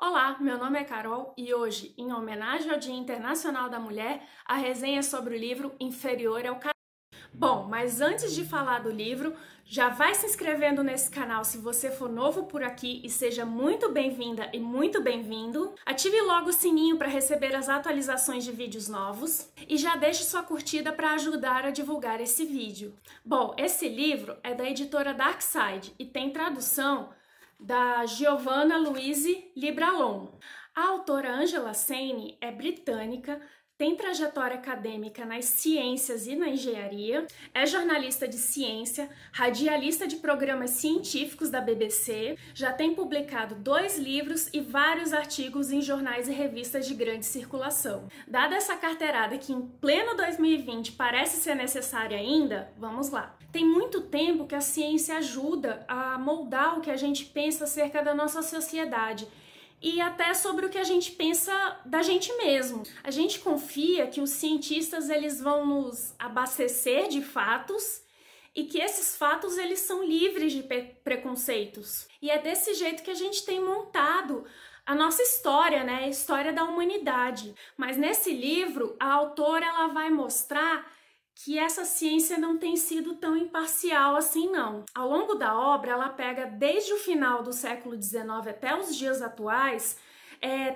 Olá, meu nome é Carol e hoje, em homenagem ao Dia Internacional da Mulher, a resenha é sobre o livro Inferior ao Cadáver. Bom, mas antes de falar do livro, já vai se inscrevendo nesse canal se você for novo por aqui e seja muito bem-vinda e muito bem-vindo. Ative logo o sininho para receber as atualizações de vídeos novos e já deixe sua curtida para ajudar a divulgar esse vídeo. Bom, esse livro é da editora Darkside e tem tradução da Giovanna Louise Libralon. A autora Angela Saini é britânica, tem trajetória acadêmica nas ciências e na engenharia, é jornalista de ciência, radialista de programas científicos da BBC, já tem publicado 2 livros e vários artigos em jornais e revistas de grande circulação. Dada essa carteirada que em pleno 2020 parece ser necessária ainda, vamos lá. Tem muito tempo que a ciência ajuda a moldar o que a gente pensa acerca da nossa sociedade e até sobre o que a gente pensa da gente mesmo. A gente confia que os cientistas eles vão nos abastecer de fatos e que esses fatos eles são livres de preconceitos. E é desse jeito que a gente tem montado a nossa história, né? A história da humanidade. Mas nesse livro, a autora ela vai mostrar que essa ciência não tem sido tão imparcial assim não. Ao longo da obra, ela pega desde o final do século XIX até os dias atuais,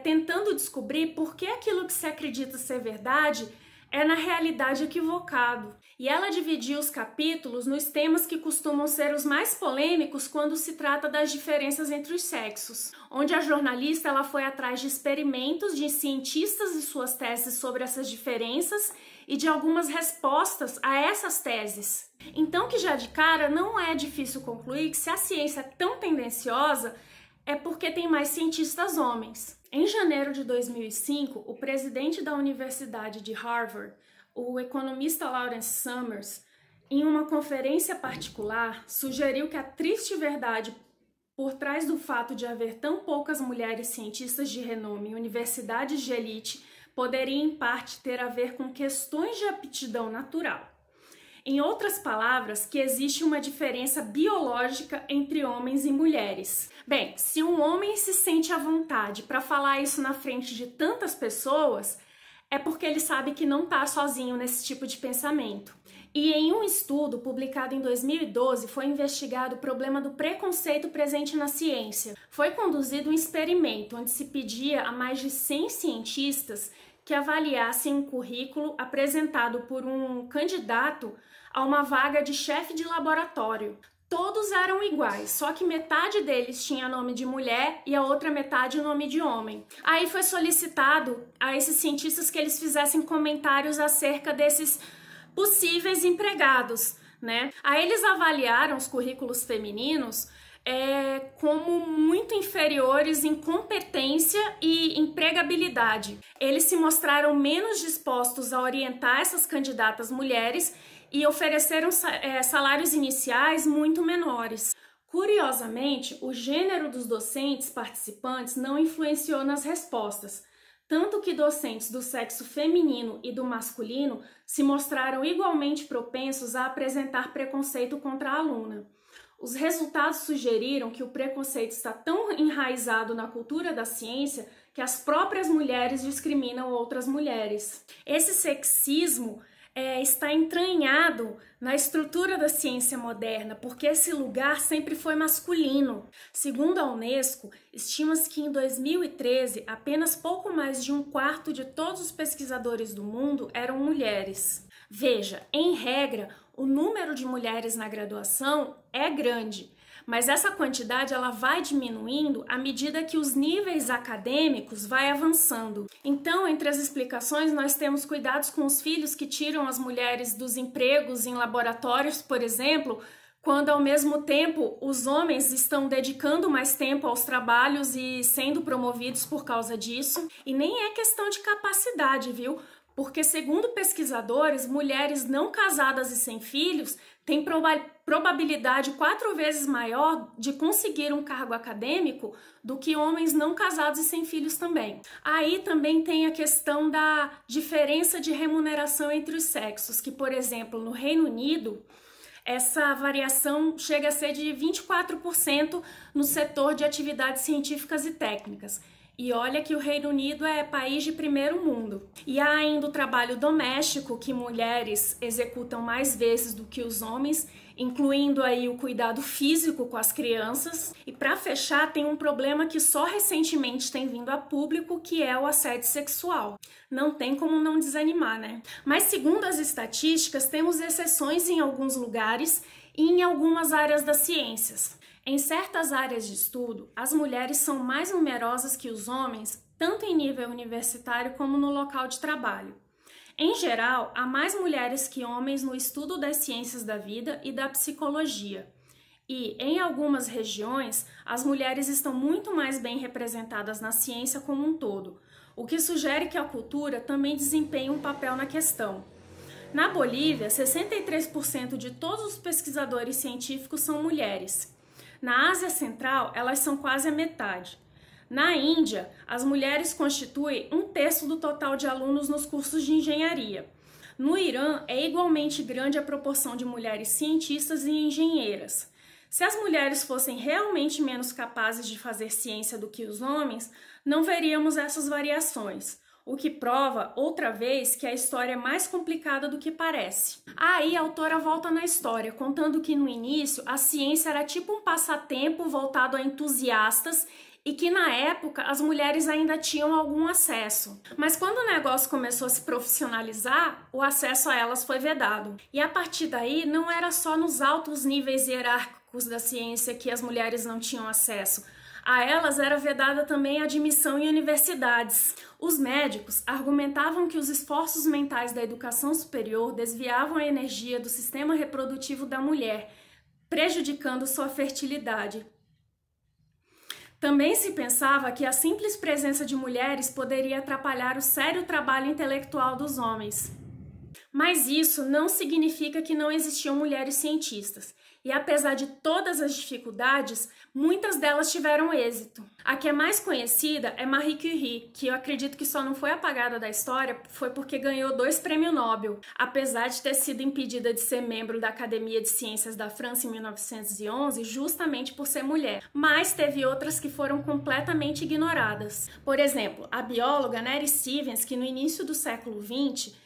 tentando descobrir por que aquilo que se acredita ser verdade é na realidade equivocado. E ela dividiu os capítulos nos temas que costumam ser os mais polêmicos quando se trata das diferenças entre os sexos, onde a jornalista ela foi atrás de experimentos de cientistas e suas teses sobre essas diferenças e de algumas respostas a essas teses. Então que já de cara não é difícil concluir que se a ciência é tão tendenciosa é porque tem mais cientistas homens. Em janeiro de 2005, o presidente da Universidade de Harvard, o economista Lawrence Summers, em uma conferência particular, sugeriu que a triste verdade por trás do fato de haver tão poucas mulheres cientistas de renome em universidades de elite poderia, em parte, ter a ver com questões de aptidão natural. Em outras palavras, que existe uma diferença biológica entre homens e mulheres. Bem, se um homem se sente à vontade para falar isso na frente de tantas pessoas, é porque ele sabe que não está sozinho nesse tipo de pensamento. E em um estudo publicado em 2012 foi investigado o problema do preconceito presente na ciência. Foi conduzido um experimento onde se pedia a mais de 100 cientistas que avaliassem um currículo apresentado por um candidato a uma vaga de chefe de laboratório. Todos eram iguais, só que metade deles tinha nome de mulher e a outra metade nome de homem. Aí foi solicitado a esses cientistas que eles fizessem comentários acerca desses possíveis empregados, né? Aí eles avaliaram os currículos femininos como muito inferiores em competência e empregabilidade. Eles se mostraram menos dispostos a orientar essas candidatas mulheres e ofereceram salários iniciais muito menores. Curiosamente, o gênero dos docentes participantes não influenciou nas respostas, tanto que docentes do sexo feminino e do masculino se mostraram igualmente propensos a apresentar preconceito contra a aluna. Os resultados sugeriram que o preconceito está tão enraizado na cultura da ciência que as próprias mulheres discriminam outras mulheres. Esse sexismo está entranhado na estrutura da ciência moderna, porque esse lugar sempre foi masculino. Segundo a Unesco, estima-se que em 2013, apenas pouco mais de 1/4 de todos os pesquisadores do mundo eram mulheres. Veja, em regra, o número de mulheres na graduação é grande, mas essa quantidade ela vai diminuindo à medida que os níveis acadêmicos vai avançando. Então, entre as explicações, nós temos cuidados com os filhos que tiram as mulheres dos empregos em laboratórios, por exemplo, quando ao mesmo tempo os homens estão dedicando mais tempo aos trabalhos e sendo promovidos por causa disso. E nem é questão de capacidade, viu? Porque, segundo pesquisadores, mulheres não casadas e sem filhos têm probabilidade 4 vezes maior de conseguir um cargo acadêmico do que homens não casados e sem filhos também. Aí também tem a questão da diferença de remuneração entre os sexos, que, por exemplo, no Reino Unido, essa variação chega a ser de 24% no setor de atividades científicas e técnicas. E olha que o Reino Unido é país de primeiro mundo. E há ainda o trabalho doméstico, que mulheres executam mais vezes do que os homens, incluindo aí o cuidado físico com as crianças. E para fechar, tem um problema que só recentemente tem vindo a público, que é o assédio sexual. Não tem como não desanimar, né? Mas segundo as estatísticas, temos exceções em alguns lugares e em algumas áreas das ciências. Em certas áreas de estudo, as mulheres são mais numerosas que os homens, tanto em nível universitário como no local de trabalho. Em geral, há mais mulheres que homens no estudo das ciências da vida e da psicologia. E, em algumas regiões, as mulheres estão muito mais bem representadas na ciência como um todo, o que sugere que a cultura também desempenha um papel na questão. Na Bolívia, 63% de todos os pesquisadores científicos são mulheres. Na Ásia Central, elas são quase a metade. Na Índia, as mulheres constituem 1/3 do total de alunos nos cursos de engenharia. No Irã, é igualmente grande a proporção de mulheres cientistas e engenheiras. Se as mulheres fossem realmente menos capazes de fazer ciência do que os homens, não veríamos essas variações, o que prova, outra vez, que a história é mais complicada do que parece. Aí a autora volta na história, contando que no início a ciência era tipo um passatempo voltado a entusiastas e que na época as mulheres ainda tinham algum acesso. Mas quando o negócio começou a se profissionalizar, o acesso a elas foi vedado. E a partir daí não era só nos altos níveis hierárquicos da ciência que as mulheres não tinham acesso. A elas era vedada também a admissão em universidades. Os médicos argumentavam que os esforços mentais da educação superior desviavam a energia do sistema reprodutivo da mulher, prejudicando sua fertilidade. Também se pensava que a simples presença de mulheres poderia atrapalhar o sério trabalho intelectual dos homens. Mas isso não significa que não existiam mulheres cientistas. E apesar de todas as dificuldades, muitas delas tiveram êxito. A que é mais conhecida é Marie Curie, que eu acredito que só não foi apagada da história foi porque ganhou 2 prêmios Nobel, apesar de ter sido impedida de ser membro da Academia de Ciências da França em 1911, justamente por ser mulher. Mas teve outras que foram completamente ignoradas. Por exemplo, a bióloga Mary Stevens, que no início do século XX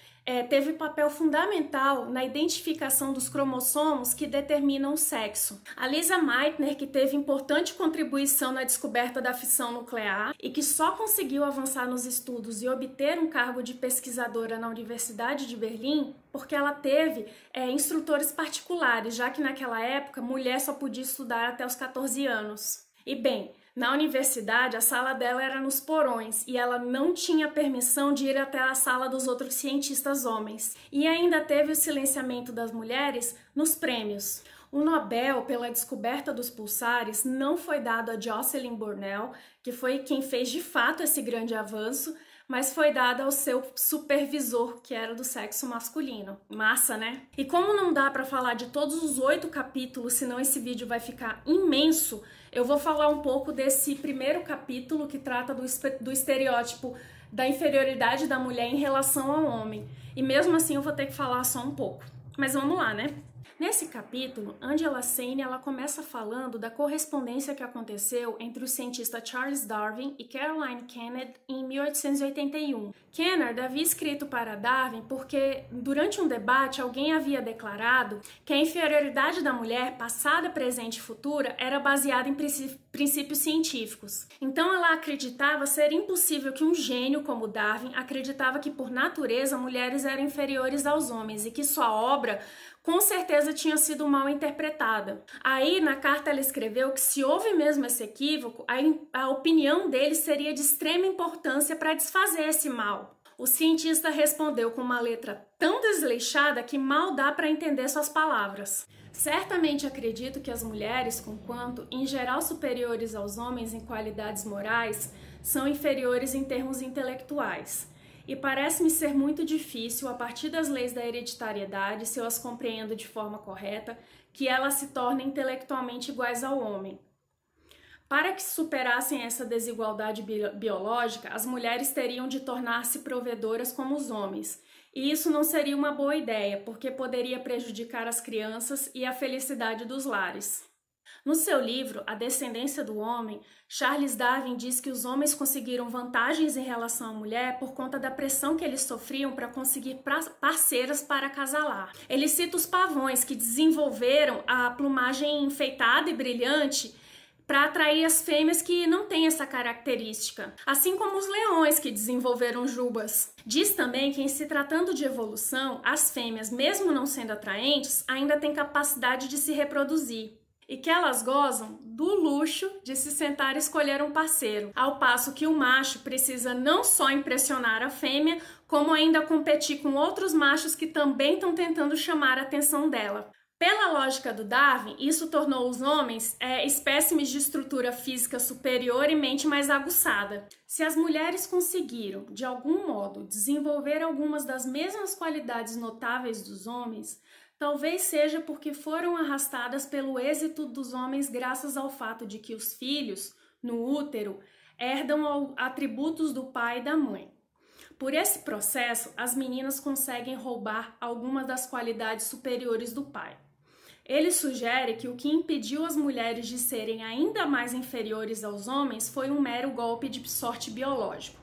teve papel fundamental na identificação dos cromossomos que determinam o sexo. A Lisa Meitner, que teve importante contribuição na descoberta da fissão nuclear e que só conseguiu avançar nos estudos e obter um cargo de pesquisadora na Universidade de Berlim porque ela teve instrutores particulares, já que naquela época mulher só podia estudar até os 14 anos. E bem, na universidade, a sala dela era nos porões e ela não tinha permissão de ir até a sala dos outros cientistas homens. E ainda teve o silenciamento das mulheres nos prêmios. O Nobel pela descoberta dos pulsares não foi dado a Jocelyn Burnell, que foi quem fez de fato esse grande avanço, mas foi dado ao seu supervisor, que era do sexo masculino. Massa, né? E como não dá para falar de todos os 8 capítulos, senão esse vídeo vai ficar imenso, eu vou falar um pouco desse primeiro capítulo que trata do estereótipo da inferioridade da mulher em relação ao homem. E mesmo assim eu vou ter que falar só um pouco. Mas vamos lá, né? Nesse capítulo, Angela Saine ela começa falando da correspondência que aconteceu entre o cientista Charles Darwin e Caroline Kennedy em 1881. Kennedy havia escrito para Darwin porque, durante um debate, alguém havia declarado que a inferioridade da mulher, passada, presente e futura, era baseada em princípios científicos. Então ela acreditava ser impossível que um gênio como Darwin acreditava que, por natureza, mulheres eram inferiores aos homens e que sua obra com certeza tinha sido mal interpretada. Aí, na carta, ela escreveu que se houve mesmo esse equívoco, a opinião dele seria de extrema importância para desfazer esse mal. O cientista respondeu com uma letra tão desleixada que mal dá para entender suas palavras. Certamente acredito que as mulheres, conquanto em geral superiores aos homens em qualidades morais, são inferiores em termos intelectuais. E parece-me ser muito difícil, a partir das leis da hereditariedade, se eu as compreendo de forma correta, que elas se tornem intelectualmente iguais ao homem. Para que superassem essa desigualdade biológica, as mulheres teriam de tornar-se provedoras como os homens. E isso não seria uma boa ideia, porque poderia prejudicar as crianças e a felicidade dos lares. No seu livro, A Descendência do Homem, Charles Darwin diz que os homens conseguiram vantagens em relação à mulher por conta da pressão que eles sofriam para conseguir parceiras para acasalar. Ele cita os pavões que desenvolveram a plumagem enfeitada e brilhante para atrair as fêmeas que não têm essa característica, assim como os leões que desenvolveram jubas. Diz também que, em se tratando de evolução, as fêmeas, mesmo não sendo atraentes, ainda têm capacidade de se reproduzir e que elas gozam do luxo de se sentar e escolher um parceiro, ao passo que o macho precisa não só impressionar a fêmea, como ainda competir com outros machos que também estão tentando chamar a atenção dela. Pela lógica do Darwin, isso tornou os homens espécimes de estrutura física superior e mente mais aguçada. Se as mulheres conseguiram, de algum modo, desenvolver algumas das mesmas qualidades notáveis dos homens, talvez seja porque foram arrastadas pelo êxito dos homens graças ao fato de que os filhos, no útero, herdam atributos do pai e da mãe. Por esse processo, as meninas conseguem roubar algumas das qualidades superiores do pai. Ele sugere que o que impediu as mulheres de serem ainda mais inferiores aos homens foi um mero golpe de sorte biológico.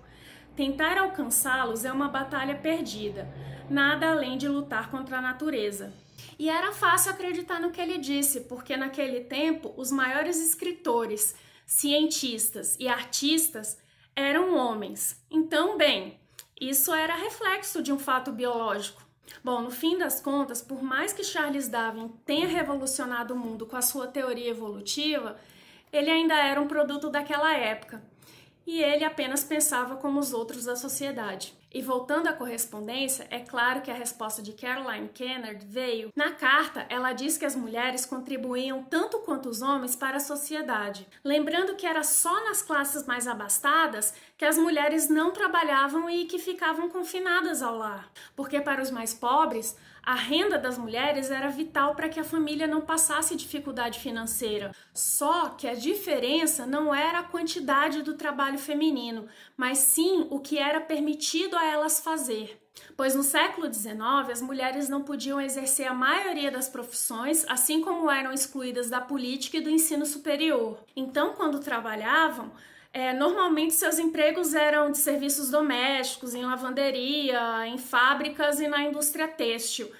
Tentar alcançá-los é uma batalha perdida, nada além de lutar contra a natureza. E era fácil acreditar no que ele disse, porque naquele tempo os maiores escritores, cientistas e artistas eram homens. Então, bem, isso era reflexo de um fato biológico. Bom, no fim das contas, por mais que Charles Darwin tenha revolucionado o mundo com a sua teoria evolutiva, ele ainda era um produto daquela época e ele apenas pensava como os outros da sociedade. E voltando à correspondência, é claro que a resposta de Caroline Kennedy veio. Na carta, ela diz que as mulheres contribuíam tanto quanto os homens para a sociedade, lembrando que era só nas classes mais abastadas que as mulheres não trabalhavam e que ficavam confinadas ao lar, porque para os mais pobres, a renda das mulheres era vital para que a família não passasse dificuldade financeira. Só que a diferença não era a quantidade do trabalho feminino, mas sim o que era permitido a elas fazer. Pois no século XIX, as mulheres não podiam exercer a maioria das profissões, assim como eram excluídas da política e do ensino superior. Então, quando trabalhavam, normalmente seus empregos eram de serviços domésticos, em lavanderia, em fábricas e na indústria têxtil,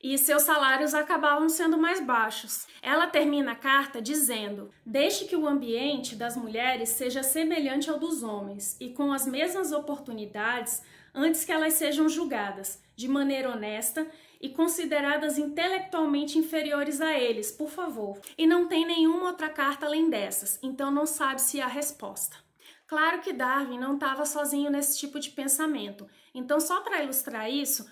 e seus salários acabavam sendo mais baixos. Ela termina a carta dizendo: "Deixe que o ambiente das mulheres seja semelhante ao dos homens e com as mesmas oportunidades antes que elas sejam julgadas de maneira honesta e consideradas intelectualmente inferiores a eles, por favor." E não tem nenhuma outra carta além dessas, então não sabe se há resposta. Claro que Darwin não estava sozinho nesse tipo de pensamento. Então, só para ilustrar isso,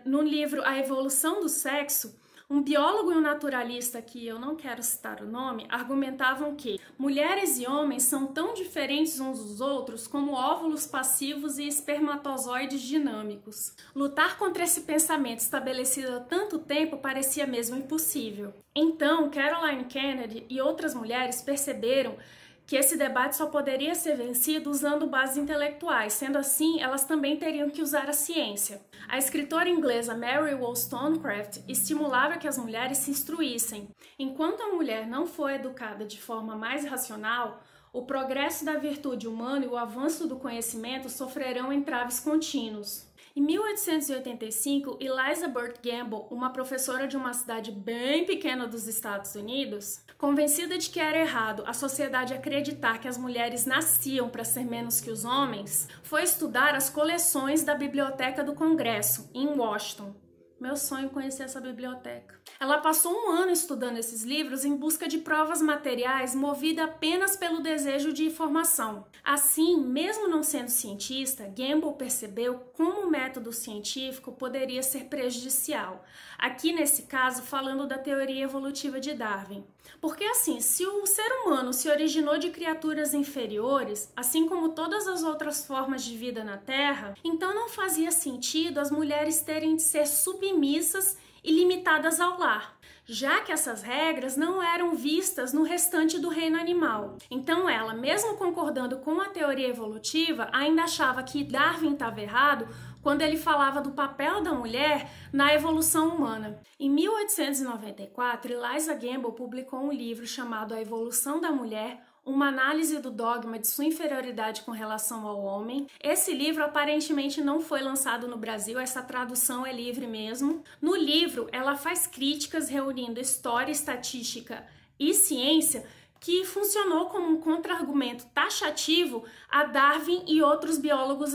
no livro A Evolução do Sexo, um biólogo e um naturalista, que eu não quero citar o nome, argumentavam que mulheres e homens são tão diferentes uns dos outros como óvulos passivos e espermatozoides dinâmicos. Lutar contra esse pensamento estabelecido há tanto tempo parecia mesmo impossível. Então, Caroline Kennedy e outras mulheres perceberam que esse debate só poderia ser vencido usando bases intelectuais, sendo assim, elas também teriam que usar a ciência. A escritora inglesa Mary Wollstonecraft estimulava que as mulheres se instruíssem. Enquanto a mulher não for educada de forma mais racional, o progresso da virtude humana e o avanço do conhecimento sofrerão entraves contínuos. Em 1885, Eliza Burt Gamble, uma professora de uma cidade bem pequena dos Estados Unidos, convencida de que era errado a sociedade acreditar que as mulheres nasciam para ser menos que os homens, foi estudar as coleções da Biblioteca do Congresso, em Washington. Meu sonho é conhecer essa biblioteca. Ela passou um ano estudando esses livros em busca de provas materiais, movida apenas pelo desejo de informação. Assim, mesmo não sendo cientista, Gamble percebeu como o método científico poderia ser prejudicial. Aqui, nesse caso, falando da teoria evolutiva de Darwin. Porque assim, se o ser humano se originou de criaturas inferiores, assim como todas as outras formas de vida na Terra, então não fazia sentido as mulheres terem de ser submissas e limitadas ao lar. já que essas regras não eram vistas no restante do reino animal. Então ela, mesmo concordando com a teoria evolutiva, ainda achava que Darwin estava errado quando ele falava do papel da mulher na evolução humana. Em 1894, Eliza Gamble publicou um livro chamado A Evolução da Mulher, uma análise do dogma de sua inferioridade com relação ao homem. Esse livro aparentemente não foi lançado no Brasil, essa tradução é livre mesmo. No livro, ela faz críticas reunindo história, estatística e ciência, que funcionou como um contra-argumento taxativo a Darwin e outros biólogos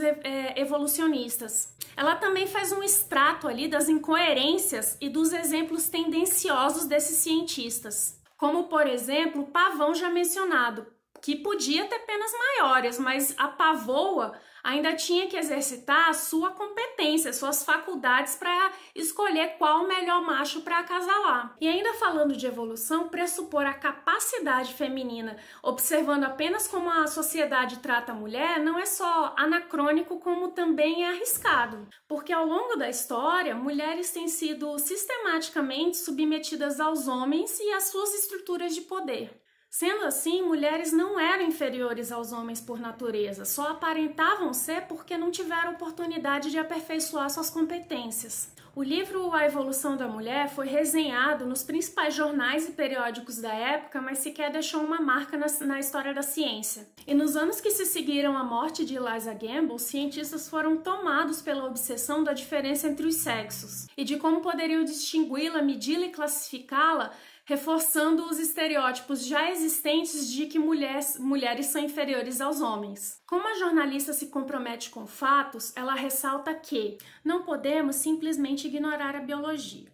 evolucionistas. Ela também faz um extrato ali das incoerências e dos exemplos tendenciosos desses cientistas, como, por exemplo, o pavão já mencionado, que podia ter penas maiores, mas a pavoa ainda tinha que exercitar a sua competência, suas faculdades para escolher qual o melhor macho para acasalar. E ainda falando de evolução, pressupor a capacidade feminina, observando apenas como a sociedade trata a mulher, não é só anacrônico, como também é arriscado. Porque ao longo da história, mulheres têm sido sistematicamente submetidas aos homens e às suas estruturas de poder. Sendo assim, mulheres não eram inferiores aos homens por natureza, só aparentavam ser porque não tiveram oportunidade de aperfeiçoar suas competências. O livro A Evolução da Mulher foi resenhado nos principais jornais e periódicos da época, mas sequer deixou uma marca na história da ciência. E nos anos que se seguiram à morte de Eliza Gamble, cientistas foram tomados pela obsessão da diferença entre os sexos e de como poderiam distingui-la, medi-la e classificá-la, reforçando os estereótipos já existentes de que mulheres são inferiores aos homens. Como a jornalista se compromete com fatos, ela ressalta que não podemos simplesmente ignorar a biologia.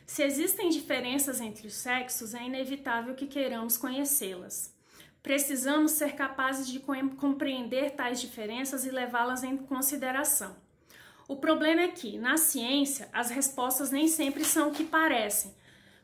Se existem diferenças entre os sexos, é inevitável que queiramos conhecê-las. Precisamos ser capazes de compreender tais diferenças e levá-las em consideração. O problema é que, na ciência, as respostas nem sempre são o que parecem.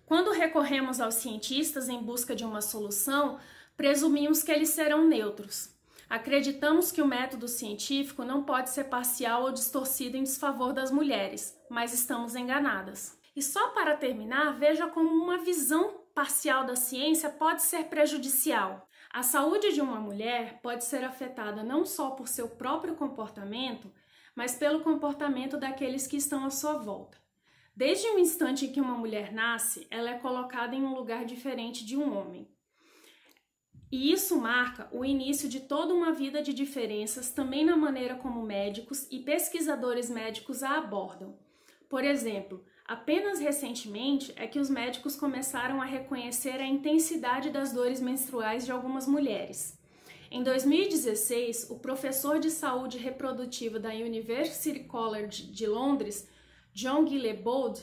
Quando recorremos aos cientistas em busca de uma solução, presumimos que eles serão neutros. Acreditamos que o método científico não pode ser parcial ou distorcido em desfavor das mulheres, mas estamos enganadas. E só para terminar, veja como uma visão parcial da ciência pode ser prejudicial. A saúde de uma mulher pode ser afetada não só por seu próprio comportamento, mas pelo comportamento daqueles que estão à sua volta. Desde o instante em que uma mulher nasce, ela é colocada em um lugar diferente de um homem. E isso marca o início de toda uma vida de diferenças também na maneira como médicos e pesquisadores médicos a abordam. Por exemplo, apenas recentemente é que os médicos começaram a reconhecer a intensidade das dores menstruais de algumas mulheres. Em 2016, o professor de saúde reprodutiva da University College de Londres, John Guillebaud,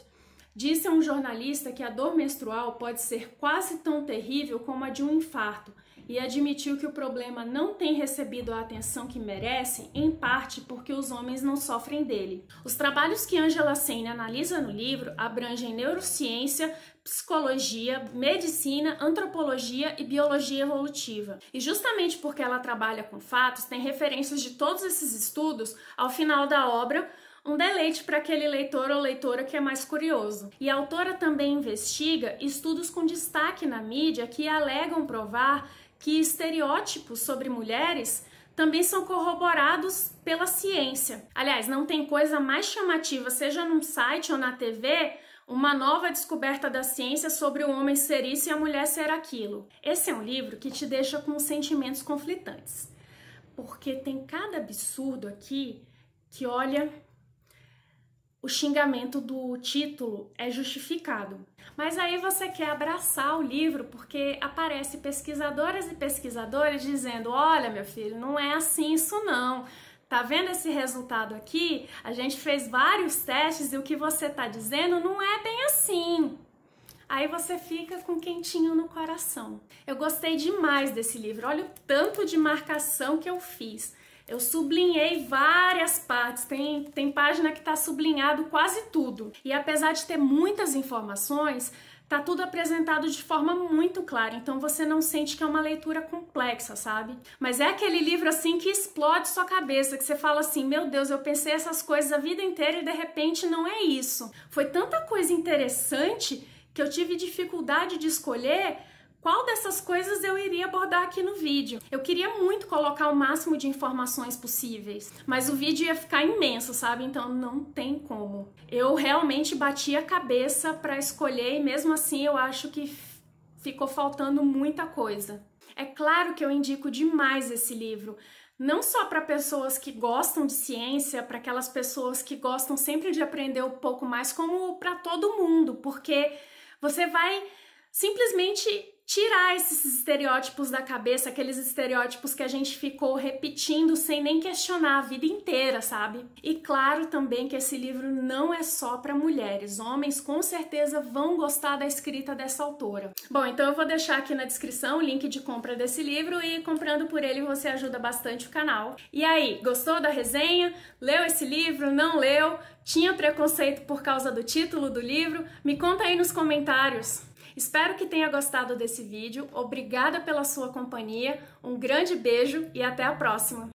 disse a um jornalista que a dor menstrual pode ser quase tão terrível como a de um infarto e admitiu que o problema não tem recebido a atenção que merece, em parte porque os homens não sofrem dele. Os trabalhos que Angela Saine analisa no livro abrangem neurociência, psicologia, medicina, antropologia e biologia evolutiva. E justamente porque ela trabalha com fatos, tem referências de todos esses estudos ao final da obra, um deleite para aquele leitor ou leitora que é mais curioso. E a autora também investiga estudos com destaque na mídia que alegam provar que estereótipos sobre mulheres também são corroborados pela ciência. Aliás, não tem coisa mais chamativa, seja num site ou na TV, uma nova descoberta da ciência sobre o homem ser isso e a mulher ser aquilo. Esse é um livro que te deixa com sentimentos conflitantes, porque tem cada absurdo aqui que, olha, o xingamento do título é justificado. Mas aí você quer abraçar o livro porque aparece pesquisadoras e pesquisadores dizendo: olha, meu filho, não é assim isso não. Tá vendo esse resultado aqui? A gente fez vários testes e o que você tá dizendo não é bem assim. Aí você fica com quentinho no coração. Eu gostei demais desse livro. Olha o tanto de marcação que eu fiz. Eu sublinhei várias partes, tem página que está sublinhado quase tudo. E apesar de ter muitas informações, tá tudo apresentado de forma muito clara, então você não sente que é uma leitura complexa, sabe? Mas é aquele livro assim que explode sua cabeça, que você fala assim: meu Deus, eu pensei essas coisas a vida inteira e de repente não é isso. Foi tanta coisa interessante que eu tive dificuldade de escolher qual dessas coisas eu iria abordar aqui no vídeo. Eu queria muito colocar o máximo de informações possíveis, mas o vídeo ia ficar imenso, sabe? Então não tem como. Eu realmente bati a cabeça para escolher e mesmo assim eu acho que ficou faltando muita coisa. É claro que eu indico demais esse livro, não só para pessoas que gostam de ciência, para aquelas pessoas que gostam sempre de aprender um pouco mais, como para todo mundo, porque você vai simplesmente tirar esses estereótipos da cabeça, aqueles estereótipos que a gente ficou repetindo sem nem questionar a vida inteira, sabe? E claro também que esse livro não é só para mulheres, homens com certeza vão gostar da escrita dessa autora. Bom, então eu vou deixar aqui na descrição o link de compra desse livro e comprando por ele você ajuda bastante o canal. E aí, gostou da resenha? Leu esse livro? Não leu? Tinha preconceito por causa do título do livro? Me conta aí nos comentários. Espero que tenha gostado desse vídeo, obrigada pela sua companhia, um grande beijo e até a próxima!